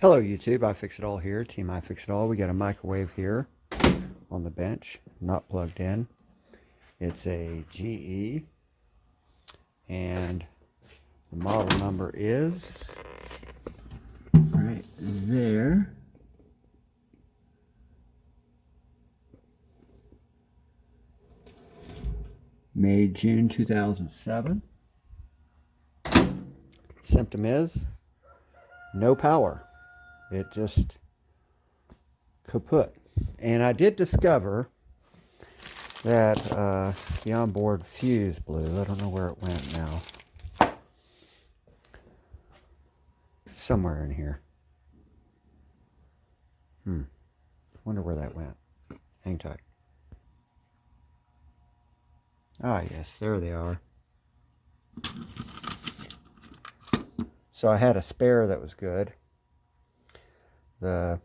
Hello YouTube, I Fix It All here, Team I Fix It All. We got a microwave here on the bench, not plugged in. It's a GE, and the model number is right there. Made June 2007. Symptom is no power. It just kaput. And I did discover that the onboard fuse blew. I don't know where it went now. Somewhere in here. Wonder where that went. Hang tight. Ah, yes, there they are. So I had a spare that was good. One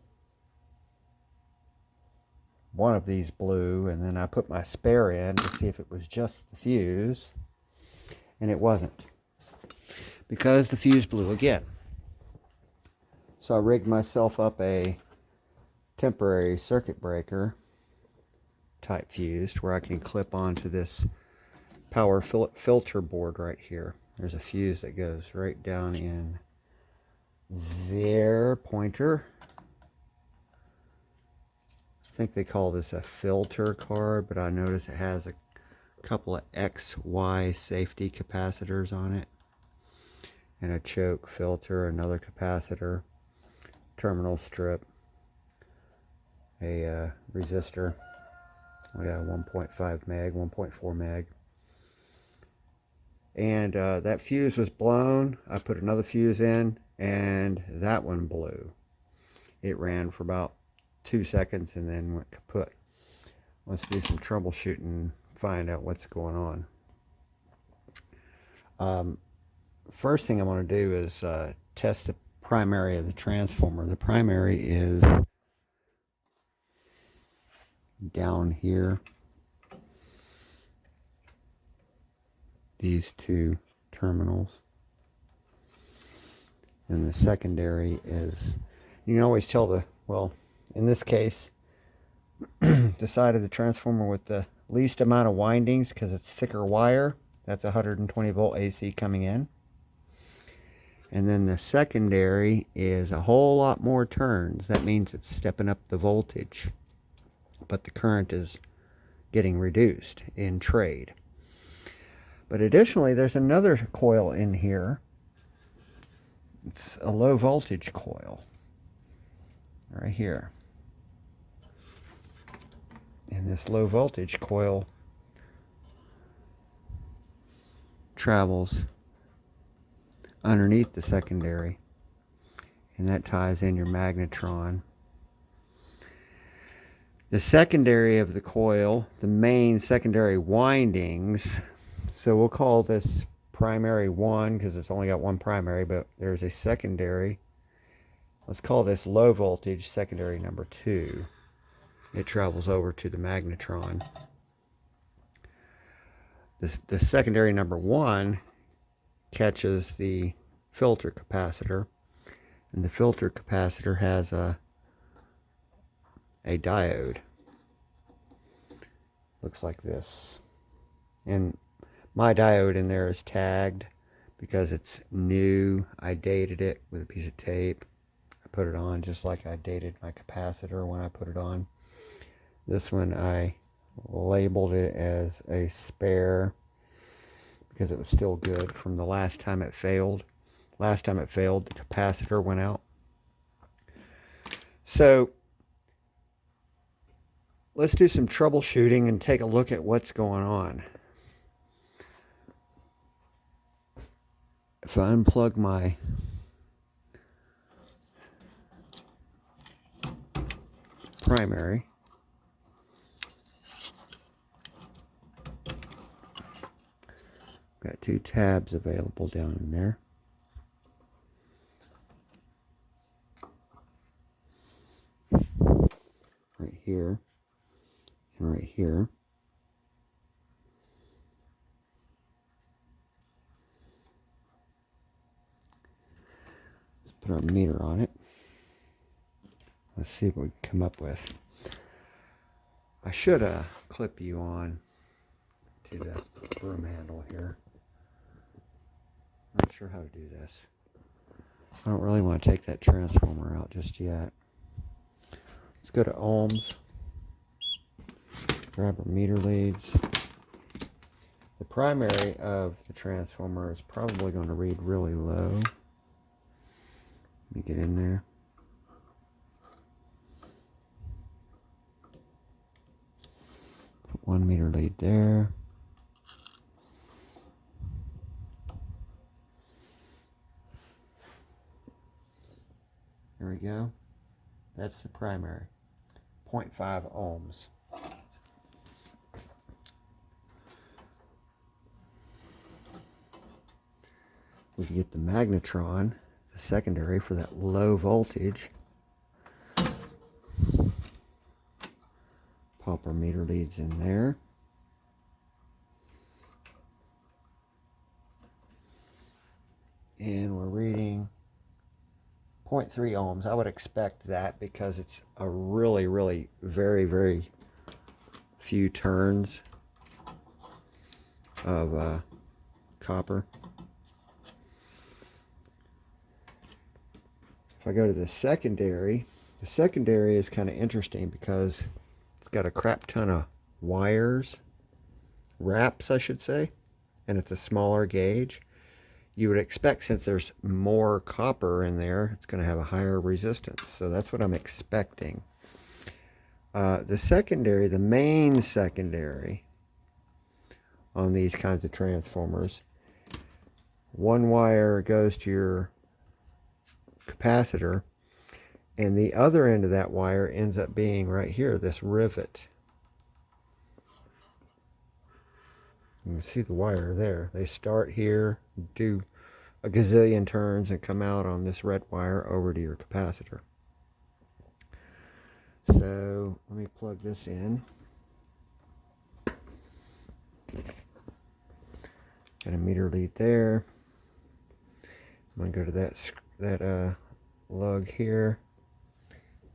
of these blew, and then I put my spare in to see if it was just the fuse, and it wasn't, because the fuse blew again. So I rigged myself up a temporary circuit breaker type fuse where I can clip onto this power filter board right here. There's a fuse that goes right down in there, pointer. I think they call this a filter card, but I notice it has a couple of XY safety capacitors on it, and a choke filter, another capacitor, terminal strip, a resistor. We got a 1.5 meg, 1.4 meg. And that fuse was blown. I put another fuse in, and that one blew. It ran for about 2 seconds and then went kaput. Let's do some troubleshooting and find out what's going on. First thing I want to do is test the primary of the transformer. The primary is down here. These two terminals. And the secondary is, you can always tell well, in this case, the side of the transformer with the least amount of windings, because it's thicker wire. That's 120 volt AC coming in. And then the secondary is a whole lot more turns. That means it's stepping up the voltage, but the current is getting reduced in trade. But additionally, there's another coil in here. It's a low voltage coil right here. And this low voltage coil travels underneath the secondary, and that ties in your magnetron. The secondary of the coil, the main secondary windings, so we'll call this primary 1 because it's only got one primary, but there's a secondary. Let's call this low voltage secondary number 2. It travels over to the magnetron. The secondary number 1 catches the filter capacitor, and the filter capacitor has a diode. Looks like this. And my diode in there is tagged because it's new. I dated it with a piece of tape. I put it on just like I dated my capacitor when I put it on. This one I labeled it as a spare because it was still good from the last time it failed. Last time it failed, the capacitor went out. So let's do some troubleshooting and take a look at what's going on. If I unplug my primary, got 2 tabs available down in there. Right here and right here. Let's put our meter on it. Let's see what we can come up with. I should clip you on to the broom handle here. I'm not sure how to do this. I don't really want to take that transformer out just yet. Let's go to ohms. Grab our meter leads. The primary of the transformer is probably going to read really low. Let me get in there. Put 1 meter lead there. There we go. That's the primary. 0.5 ohms. We can get the magnetron, the secondary, for that low voltage. Pop our meter leads in there. And we're reading 0.3 ohms. I would expect that because it's a really very few turns of copper. If I go to the secondary is kind of interesting because it's got a crap ton of wires, wraps I should say, and it's a smaller gauge. You would expect, since there's more copper in there, it's going to have a higher resistance. So that's what I'm expecting. The secondary, the main secondary on these kinds of transformers, one wire goes to your capacitor, and the other end of that wire ends up being right here, this rivet. You can see the wire there. They start here, do a gazillion turns, and come out on this red wire over to your capacitor. So let me plug this in. Got a meter lead there. I'm going to go to that lug here.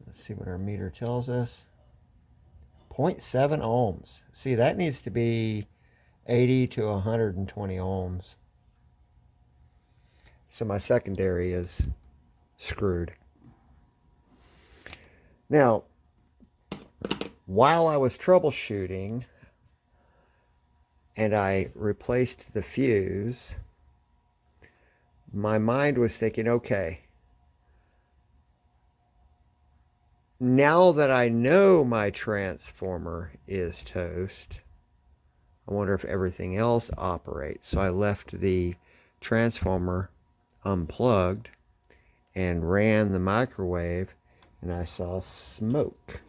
Let's see what our meter tells us. 0.7 ohms. See, that needs to be 80 to 120 ohms. So my secondary is screwed. Now, while I was troubleshooting and I replaced the fuse, my mind was thinking, okay, now that I know my transformer is toast, I wonder if everything else operates. So I left the transformer unplugged and ran the microwave, and I saw smoke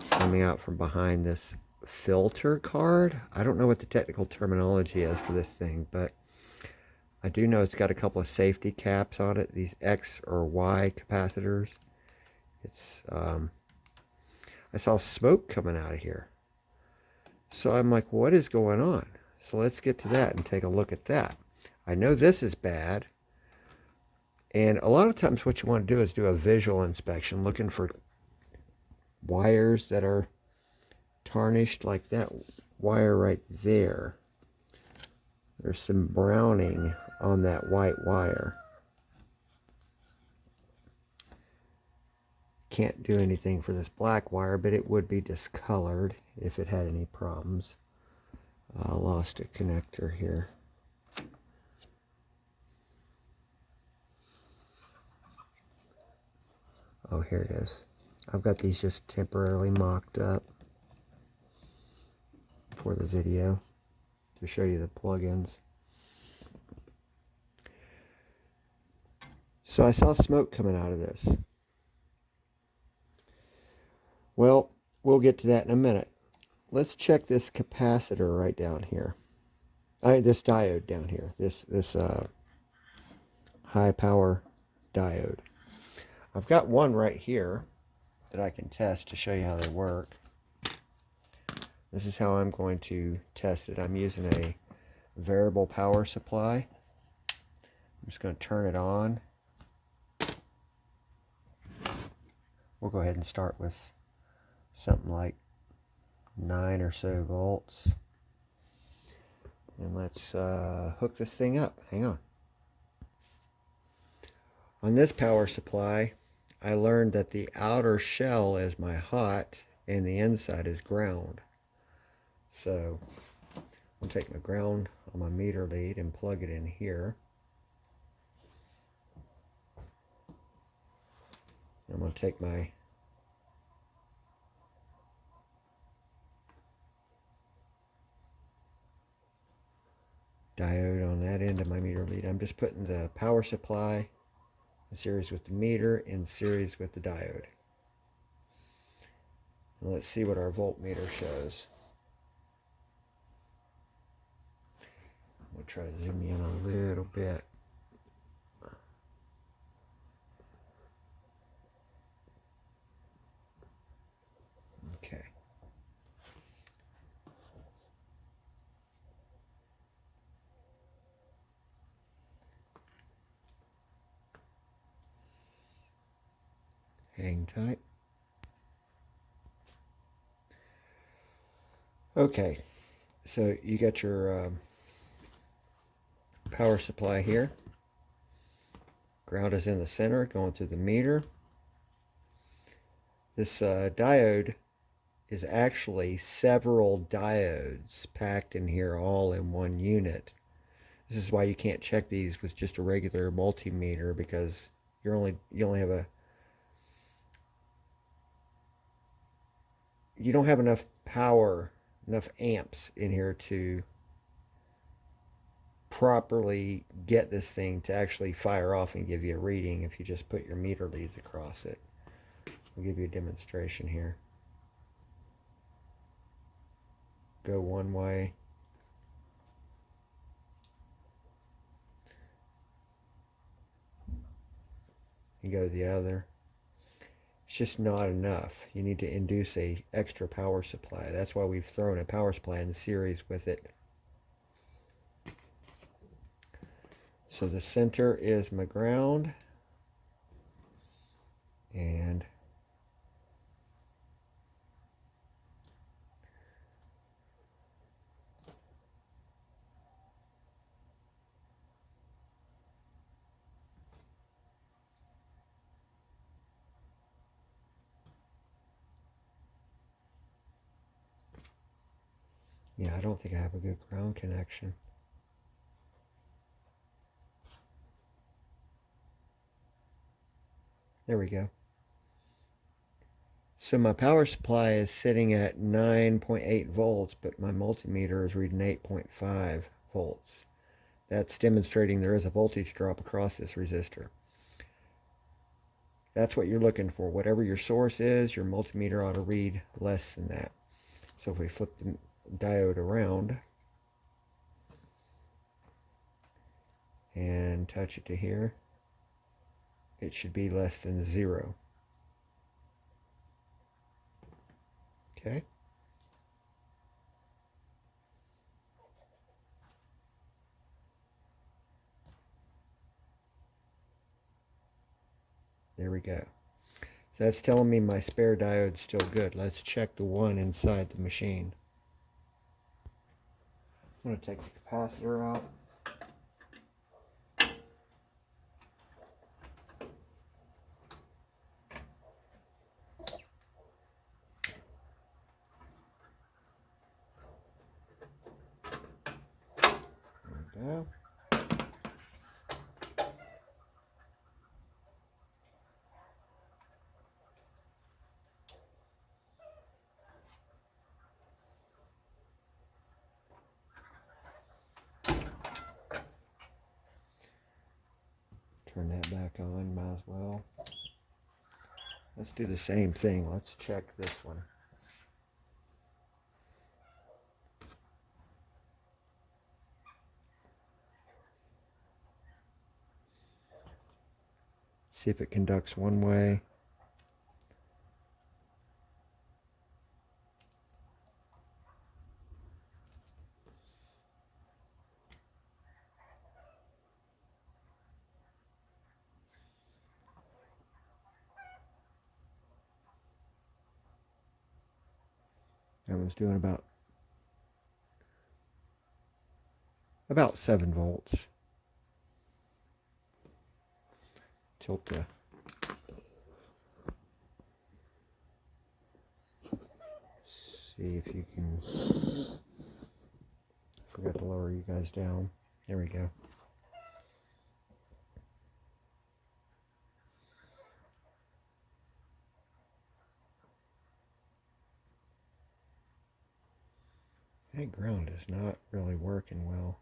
coming out from behind this filter card. I don't know what the technical terminology is for this thing, but I do know it's got a couple of safety caps on it, these X or Y capacitors. It's I saw smoke coming out of here. So I'm like, what is going on? So let's get to that and take a look at that. I know this is bad. And a lot of times what you want to do is do a visual inspection, looking for wires that are tarnished, like that wire right there. There's some browning on that white wire. Can't do anything for this black wire, but it would be discolored if it had any problems. I lost a connector here. Oh, here it is. I've got these just temporarily mocked up for the video to show you the plugins. So I saw smoke coming out of this. Well, we'll get to that in a minute. Let's check this capacitor right down here. This diode down here. This high power diode. I've got one right here that I can test to show you how they work. This is how I'm going to test it. I'm using a variable power supply. I'm just going to turn it on. We'll go ahead and start with something like 9 or so volts. And let's hook this thing up. Hang on. On this power supply, I learned that the outer shell is my hot and the inside is ground. So I'll take my ground on my meter lead and plug it in here. I'm going to take my diode on that end of my meter lead. I'm just putting the power supply in series with the meter, in series with the diode. And let's see what our voltmeter shows. We'll try to zoom in a little bit. Okay. Hang tight. Okay, so you got your power supply here. Ground is in the center, going through the meter. This diode is actually several diodes packed in here all in one unit. This is why you can't check these with just a regular multimeter, because you only have you don't have enough power, enough amps in here to properly get this thing to actually fire off and give you a reading if you just put your meter leads across it. I'll give you a demonstration here. Go one way. And go the other. It's just not enough. You need to induce a extra power supply. That's why we've thrown a power supply in series with it. So the center is my ground, and yeah, I don't think I have a good ground connection. There we go. So my power supply is sitting at 9.8 volts, but my multimeter is reading 8.5 volts. That's demonstrating there is a voltage drop across this resistor. That's what you're looking for. Whatever your source is, your multimeter ought to read less than that. So if we flip the diode around and touch it to here, it should be less than 0. Okay. There we go. So that's telling me my spare diode's still good. Let's check the one inside the machine. I'm going to take the capacitor out. There we go. Turn that back on, might as well. Let's do the same thing. Let's check this one. See if it conducts one way. I was doing about 7 volts. Tilt the see if you can. Forgot to lower you guys down. There we go. That ground is not really working well.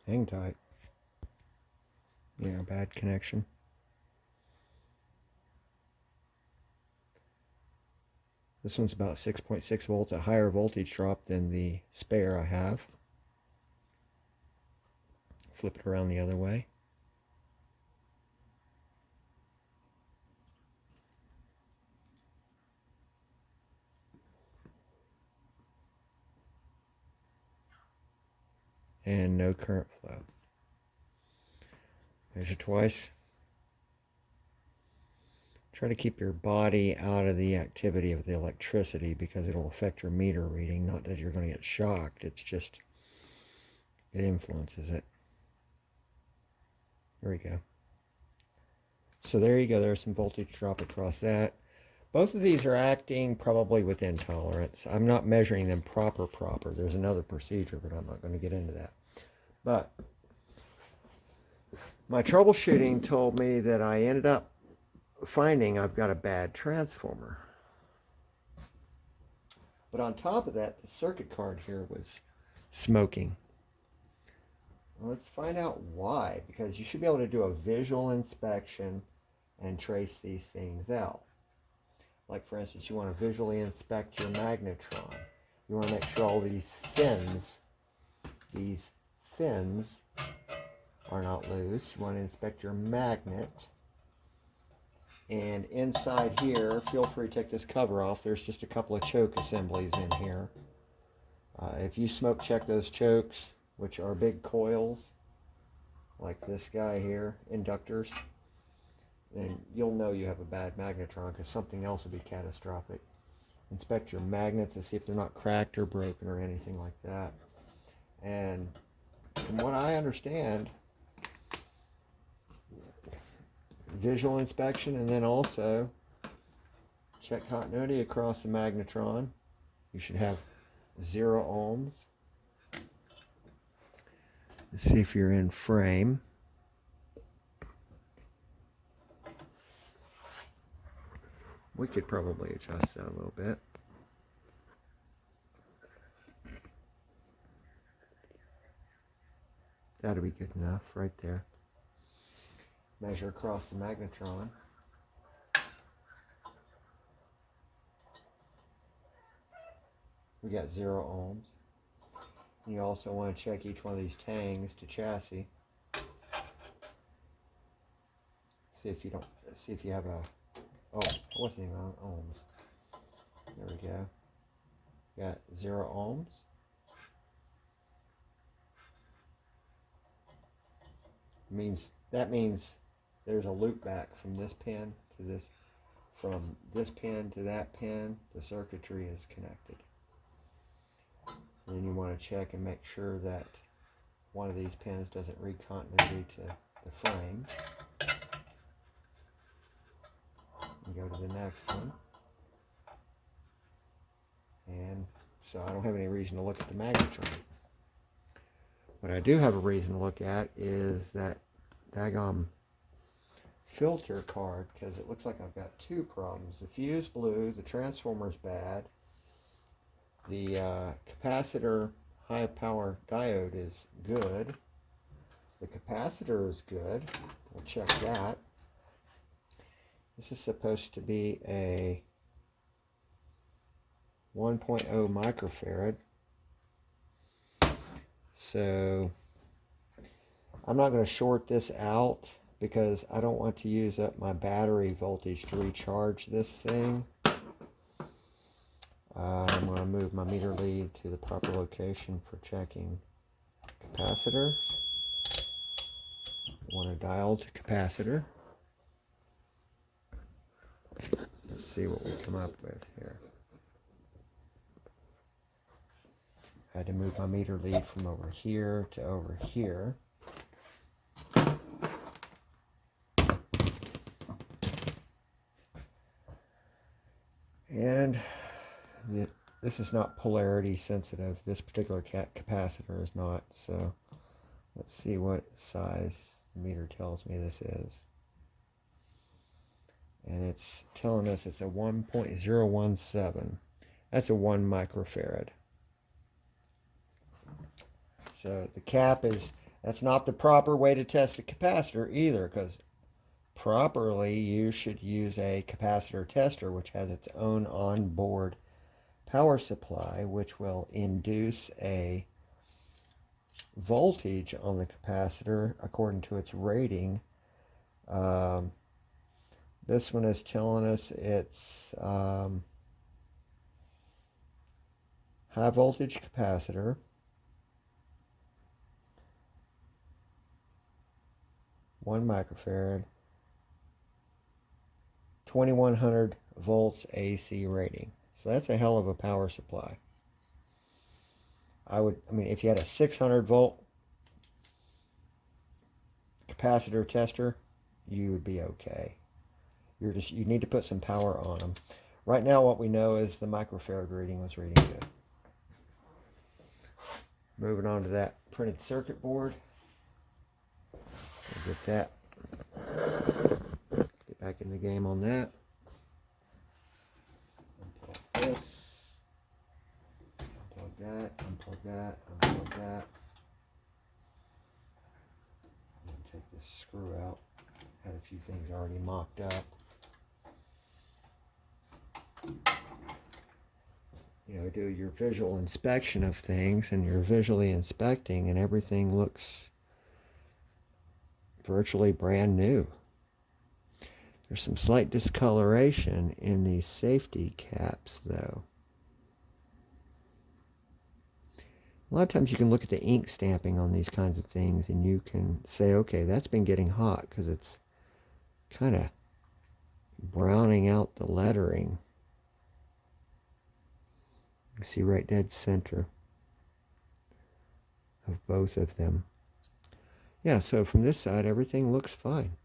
Hang tight. Yeah, bad connection. This one's about 6.6 volts, a higher voltage drop than the spare I have. Flip it around the other way. And no current flow. Measure twice. Try to keep your body out of the activity of the electricity because it'll affect your meter reading. Not that you're going to get shocked, it's just it influences it. There we go. So there you go, there's some voltage drop across that. Both of these are acting probably within tolerance. I'm not measuring them proper. There's another procedure, but I'm not going to get into that. But my troubleshooting told me that I ended up finding I've got a bad transformer. But on top of that, the circuit card here was smoking. Well, let's find out why, because you should be able to do a visual inspection and trace these things out. Like for instance, you want to visually inspect your magnetron. You want to make sure all these fins are not loose. You want to inspect your magnet. And inside here, feel free to take this cover off. There's just a couple of choke assemblies in here. If you smoke check those chokes, which are big coils, like this guy here, inductors, then you'll know you have a bad magnetron because something else would be catastrophic. Inspect your magnets and see if they're not cracked or broken or anything like that. And from what I understand, visual inspection and then also check continuity across the magnetron. You should have 0 ohms. Let's see if you're in frame. We could probably adjust that a little bit. That'll be good enough right there. Measure across the magnetron. We got 0 ohms. You also want to check each one of these tangs to chassis. See if you have a, oh, it wasn't even on ohms. There we go. Got 0 ohms. That means there's a loop back from this pin to this, from this pin to that pin. The circuitry is connected. And then you want to check and make sure that one of these pins doesn't read continuity to the frame. And go to the next one. And so I don't have any reason to look at the magnetron. What I do have a reason to look at is that daggone filter card, because it looks like I've got 2 problems. The fuse blew, the transformer's bad, the capacitor high power diode is good, the capacitor is good, we'll check that. This is supposed to be a 1.0 microfarad. So I'm not going to short this out because I don't want to use up my battery voltage to recharge this thing. I'm going to move my meter lead to the proper location for checking capacitor. I want to dial to capacitor. Let's see what we come up with here. I had to move my meter lead from over here to over here. And this is not polarity sensitive. This particular capacitor is not. So let's see what size the meter tells me this is. And it's telling us it's a 1.017. That's a 1 microfarad. So the cap is, that's not the proper way to test a capacitor either, because properly you should use a capacitor tester which has its own onboard power supply, which will induce a voltage on the capacitor according to its rating. This one is telling us it's high voltage capacitor. 1 microfarad, 2100 volts AC rating. So that's a hell of a power supply. I mean, if you had a 600 volt capacitor tester, you would be okay. You need to put some power on them. Right now, what we know is the microfarad reading was reading good. Moving on to that printed circuit board. We'll get that. Get back in the game on that. Unplug this. Unplug that. Unplug that. Unplug that. I'm going to take this screw out. Had a few things already mocked up. You know, do your visual inspection of things, and you're visually inspecting, and everything looks virtually brand new. There's some slight discoloration in these safety caps, though. A lot of times you can look at the ink stamping on these kinds of things, and you can say, okay, that's been getting hot because it's kind of browning out the lettering. You see right dead center of both of them. Yeah, so from this side, everything looks fine.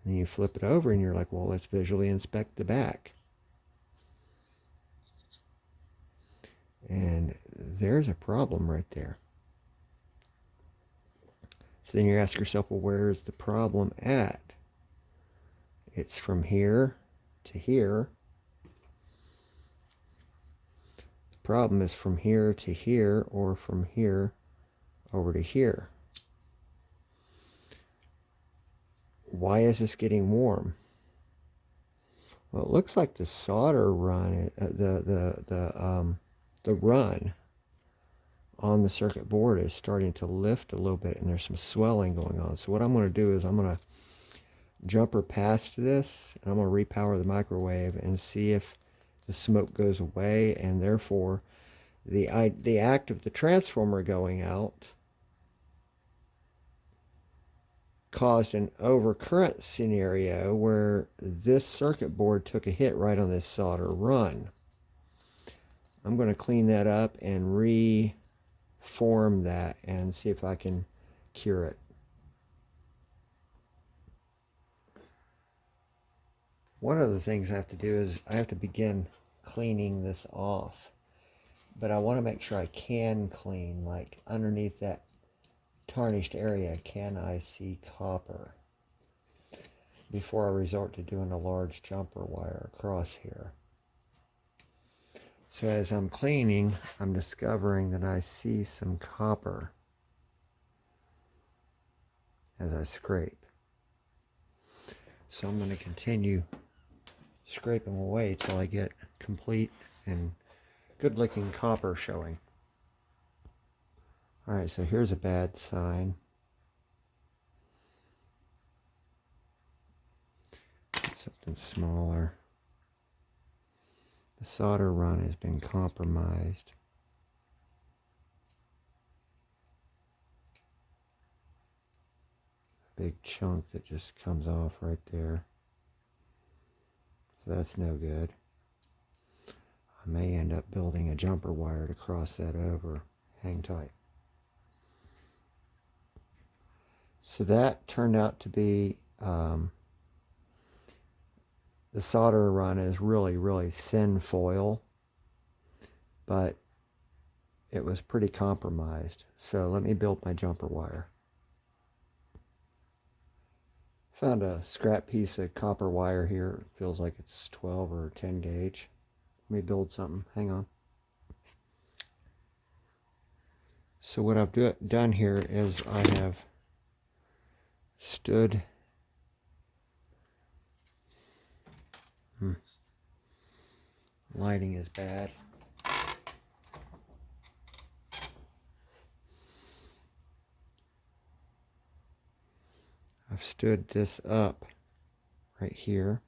And then you flip it over and you're like, well, let's visually inspect the back. And there's a problem right there. So then you ask yourself, well, where is the problem at? It's from here to here. The problem is from here to here, or from here over to here. Why is this getting warm? Well, it looks like the solder run, the run on the circuit board is starting to lift a little bit, and there's some swelling going on. So what I'm going to do is I'm going to jumper past this, and I'm going to repower the microwave and see if the smoke goes away, and therefore the act of the transformer going out caused an overcurrent scenario where this circuit board took a hit right on this solder run. I'm going to clean that up and reform that and see if I can cure it. One of the things I have to do is I have to begin cleaning this off. But I want to make sure I can clean, like underneath that tarnished area, can I see copper before I resort to doing a large jumper wire across here. So as I'm cleaning, I'm discovering that I see some copper as I scrape. So I'm going to continue scraping away till I get complete and good looking copper showing. Alright, so here's a bad sign. something smaller. The solder run has been compromised. Big chunk that just comes off right there. So that's no good. I may end up building a jumper wire to cross that over. Hang tight. So that turned out to be, the solder run is really, really thin foil, but it was pretty compromised. So let me build my jumper wire. Found a scrap piece of copper wire here. It feels like it's 12 or 10 gauge. Let me build something. Hang on. So what I've done here is I have stood lighting is bad. I've stood this up right here.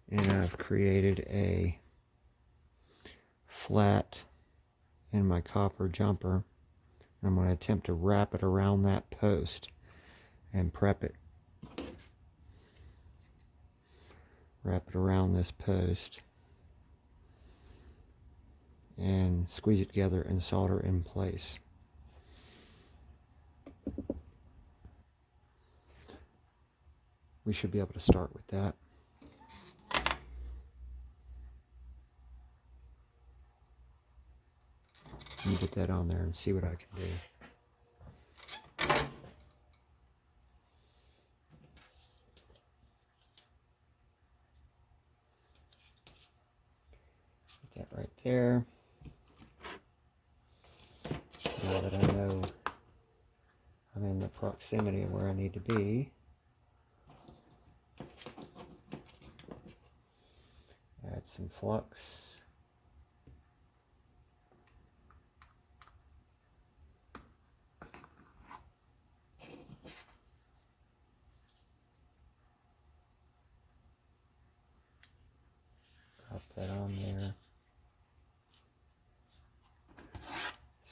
And I've created a flat in my copper jumper. I'm going to attempt to wrap it around that post and prep it. Wrap it around this post and squeeze it together and solder in place. We should be able to start with that. Let me get that on there and see what I can do. Put that right there. Now that I know I'm in the proximity of where I need to be, add some flux. Drop that on there.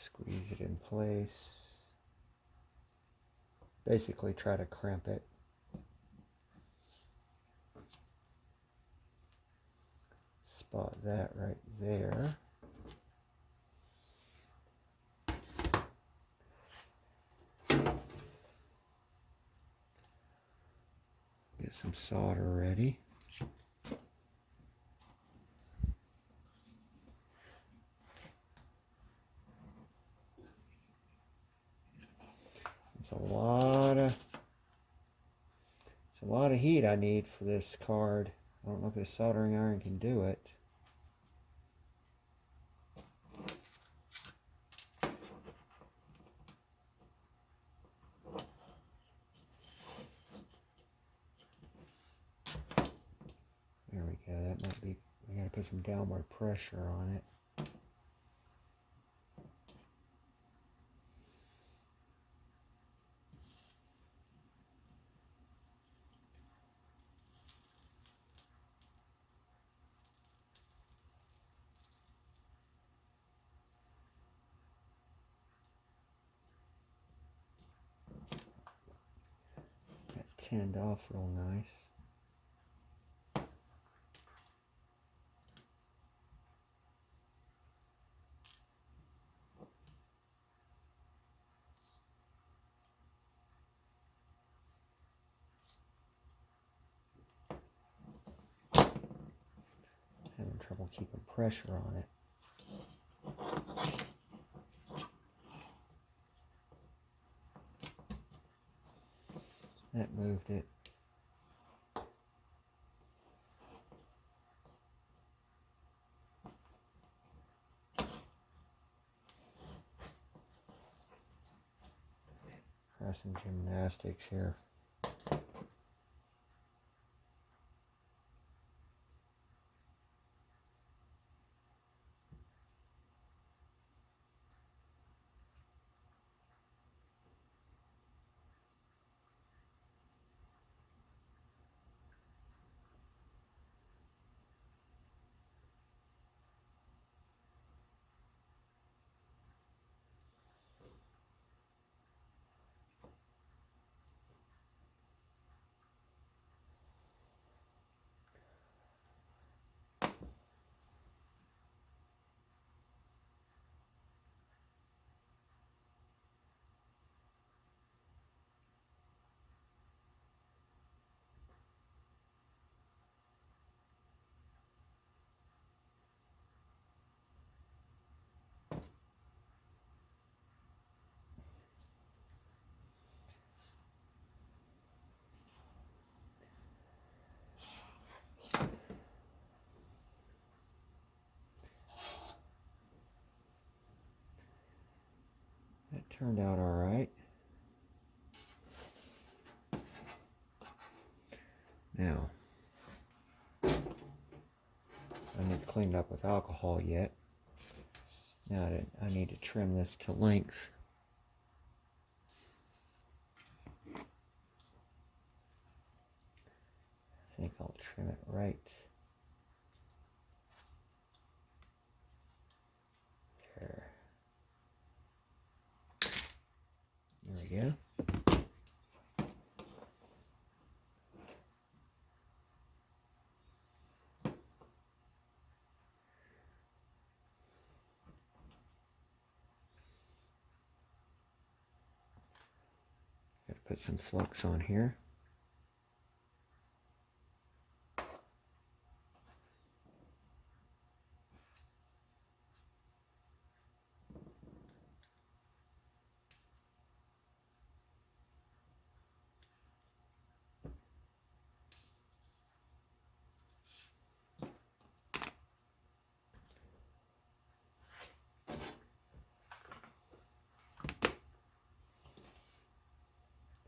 Squeeze it in place. Basically try to crimp it. Spot that right there. Get some solder ready. It's a lot of heat I need for this card. I don't know if this soldering iron can do it. There we go. That might be, we gotta put some downward pressure on it. That tinned off real nice. Having trouble keeping pressure on it. That moved it. Try some gymnastics here. Turned out all right. Now, I haven't cleaned up with alcohol yet. Now I need to trim this to length. I think I'll trim it right there. There we go. Got to put some flux on here.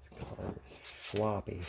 This card is floppy.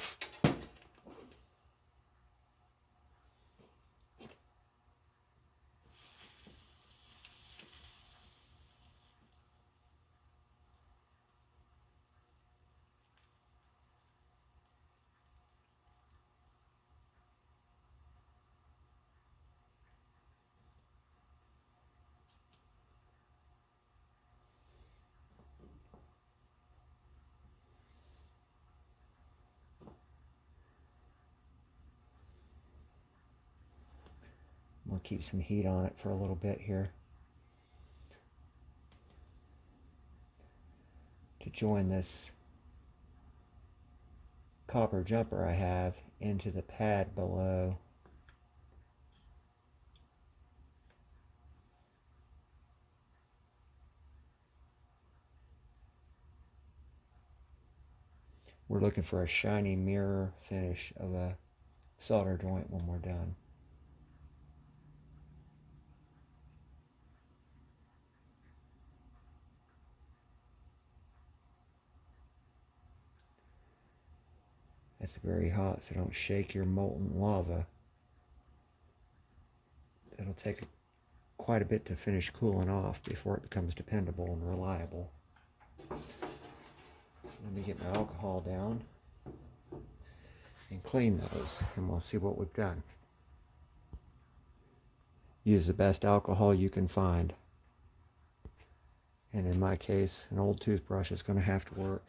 We'll keep some heat on it for a little bit here to join this copper jumper I have into the pad below. We're looking for a shiny mirror finish of a solder joint when we're done. It's very hot, so don't shake your molten lava. It'll take quite a bit to finish cooling off before it becomes dependable and reliable. Let me get my alcohol down and clean those, and we'll see what we've done. Use the best alcohol you can find. And in my case, an old toothbrush is going to have to work.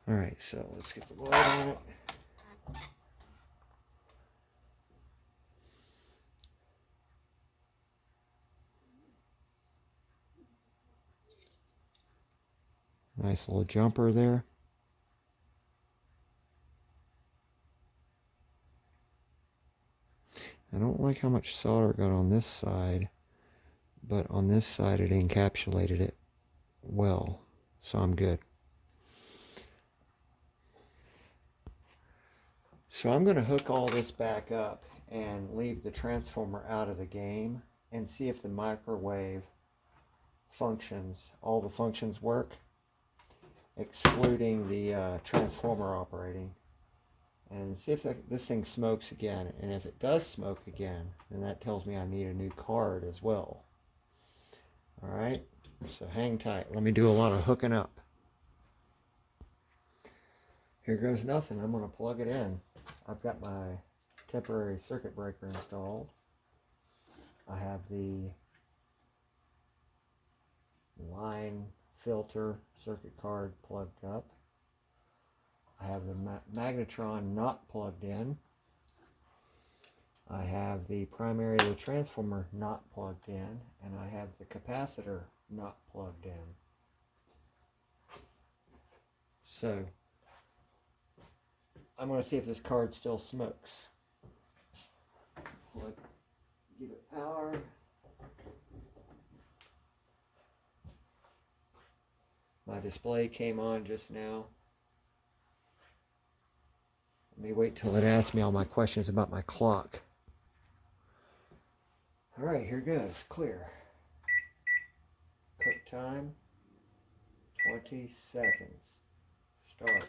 Alright, so let's get the light on it. Nice little jumper there. I don't like how much solder got on this side, but on this side it encapsulated it well, so I'm good. So I'm going to hook all this back up and leave the transformer out of the game and see if the microwave functions, all the functions work, excluding the transformer operating, and see if this thing smokes again. And if it does smoke again, then that tells me I need a new card as well. Alright, so hang tight. Let me do a lot of hooking up. Here goes nothing. I'm going to plug it in. I've got my temporary circuit breaker installed. I have the line filter circuit card plugged up. I have the magnetron not plugged in. I have the primary of the transformer not plugged in, and I have the capacitor not plugged in. So I'm going to see if this card still smokes. Give it power. My display came on just now. Let me wait till it asks me all my questions about my clock. All right, here goes. Clear. Cook time, 20 seconds. Start.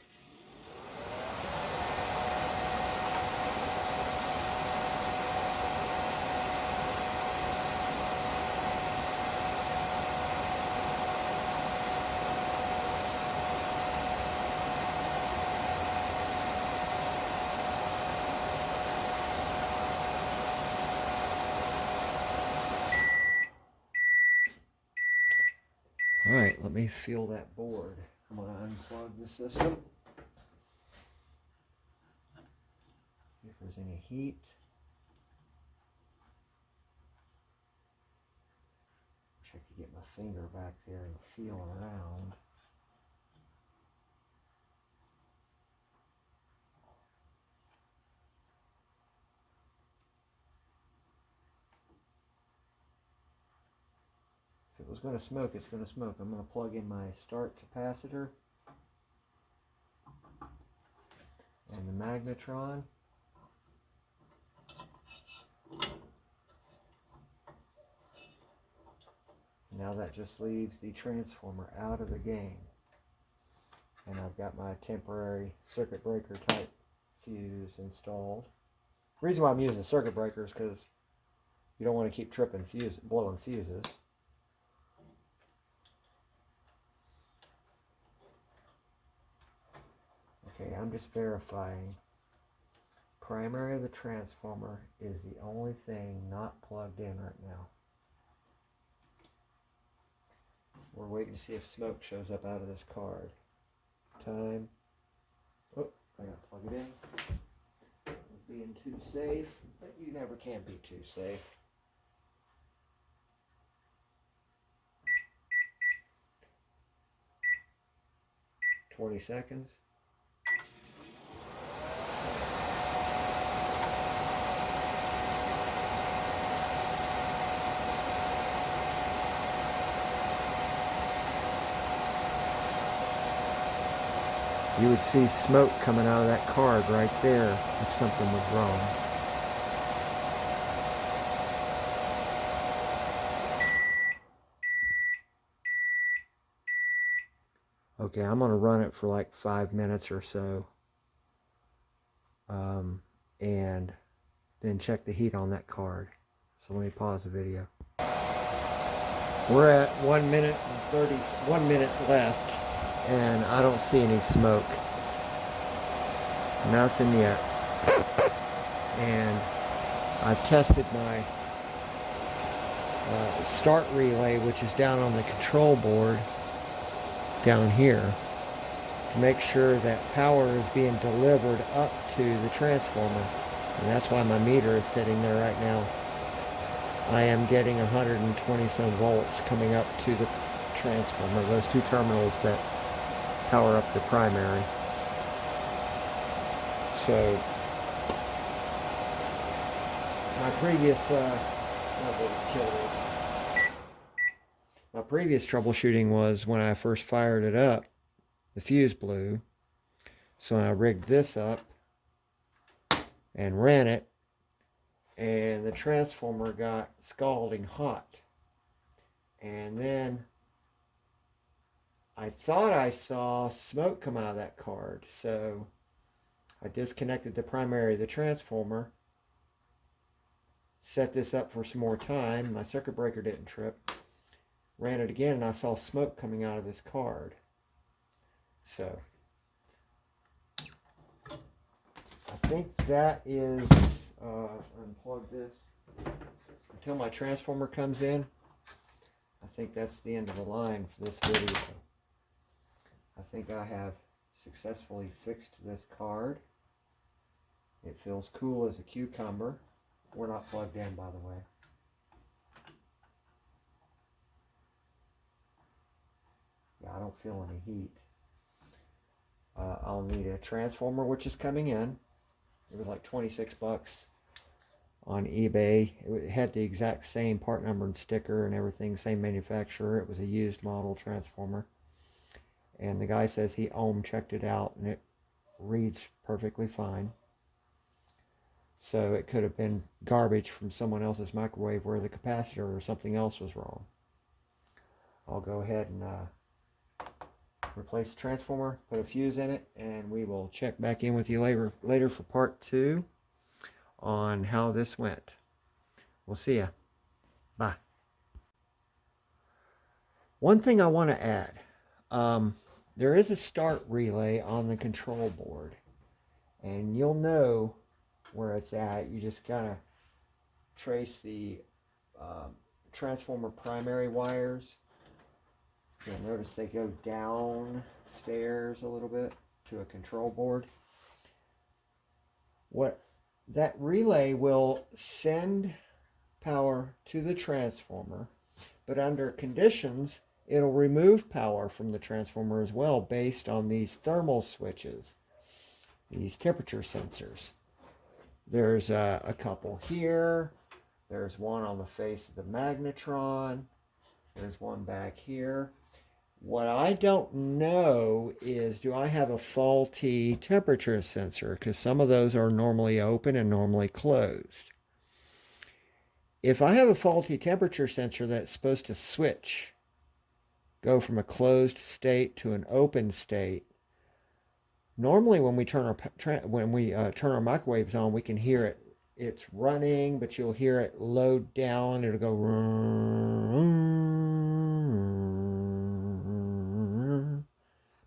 All right, let me feel that board. I'm going to unplug the system. See if there's any heat. Wish I could get my finger back there and feel around. If it was going to smoke, it's going to smoke. I'm going to plug in my start capacitor and the magnetron. Now that just leaves the transformer out of the game. And I've got my temporary circuit breaker type fuse installed. The reason why I'm using a circuit breaker is because you don't want to keep tripping blowing fuses. Okay, I'm just verifying. Primary of the transformer is the only thing not plugged in right now. We're waiting to see if smoke shows up out of this card. Time. Oh, I gotta plug it in. Being too safe, but you never can be too safe. $20 seconds. You would see smoke coming out of that card right there if something was wrong. Okay, I'm going to run it for like 5 minutes or so. And then check the heat on that card. So let me pause the video. We're at 1 minute and 1 minute left. And I don't see any smoke. Nothing yet. And I've tested my start relay, which is down on the control board down here, to make sure that power is being delivered up to the transformer. And that's why my meter is sitting there right now. I am getting 120 some volts coming up to the transformer, those two terminals that power up the primary. So my previous my previous troubleshooting was when I first fired it up, the fuse blew. So I rigged this up and ran it, and the transformer got scalding hot. And then I thought I saw smoke come out of that card, so I disconnected the primary of the transformer, set this up for some more time. My circuit breaker didn't trip. Ran it again, and I saw smoke coming out of this card. So I think that is, unplug this until my transformer comes in. I think that's the end of the line for this video. I think I have successfully fixed this card. It feels cool as a cucumber. We're not plugged in, by the way. Yeah, I don't feel any heat. I'll need a transformer, which is coming in. It was like 26 bucks on eBay. It had the exact same part number and sticker and everything, same manufacturer. It was a used model transformer. And the guy says he ohm checked it out and it reads perfectly fine. So it could have been garbage from someone else's microwave where the capacitor or something else was wrong. I'll go ahead and replace the transformer, put a fuse in it, and we will check back in with you later for part 2 on how this went. We'll see ya. Bye. One thing I want to add, there is a start relay on the control board, and you'll know where it's at. You just gotta trace the transformer primary wires. You'll notice they go downstairs a little bit to a control board. What that relay will send power to the transformer, but under conditions it'll remove power from the transformer as well based on these thermal switches, these temperature sensors. There's a couple here. There's one on the face of the magnetron. There's one back here. What I don't know is, do I have a faulty temperature sensor? Because some of those are normally open and normally closed. If I have a faulty temperature sensor that's supposed to switch, go from a closed state to an open state, normally when we turn our microwaves on, we can hear it. It's running, but you'll hear it load down. It'll go,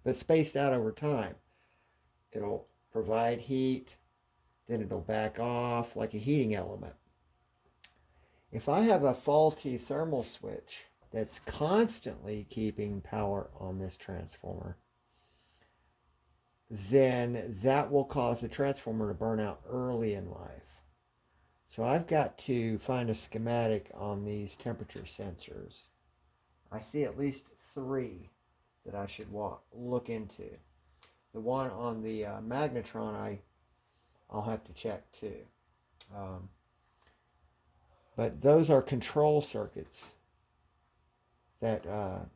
but spaced out over time. It'll provide heat, then it'll back off like a heating element. If I have a faulty thermal switch that's constantly keeping power on this transformer, then that will cause the transformer to burn out early in life. So I've got to find a schematic on these temperature sensors. I see at least 3 that I should look into. The one on the magnetron I'll have to check too. But those are control circuits that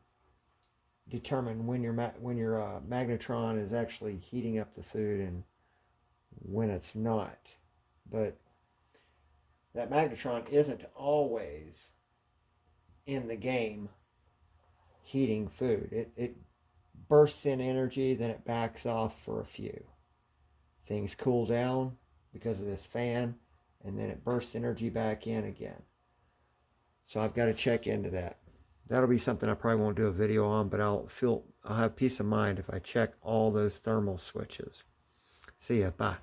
determine when your magnetron is actually heating up the food and when it's not. But that magnetron isn't always in the game heating food. It bursts in energy, then it backs off for a few. Things cool down because of this fan, and then it bursts energy back in again. So I've got to check into that. That'll be something I probably won't do a video on, but I'll have peace of mind if I check all those thermal switches. See ya. Bye.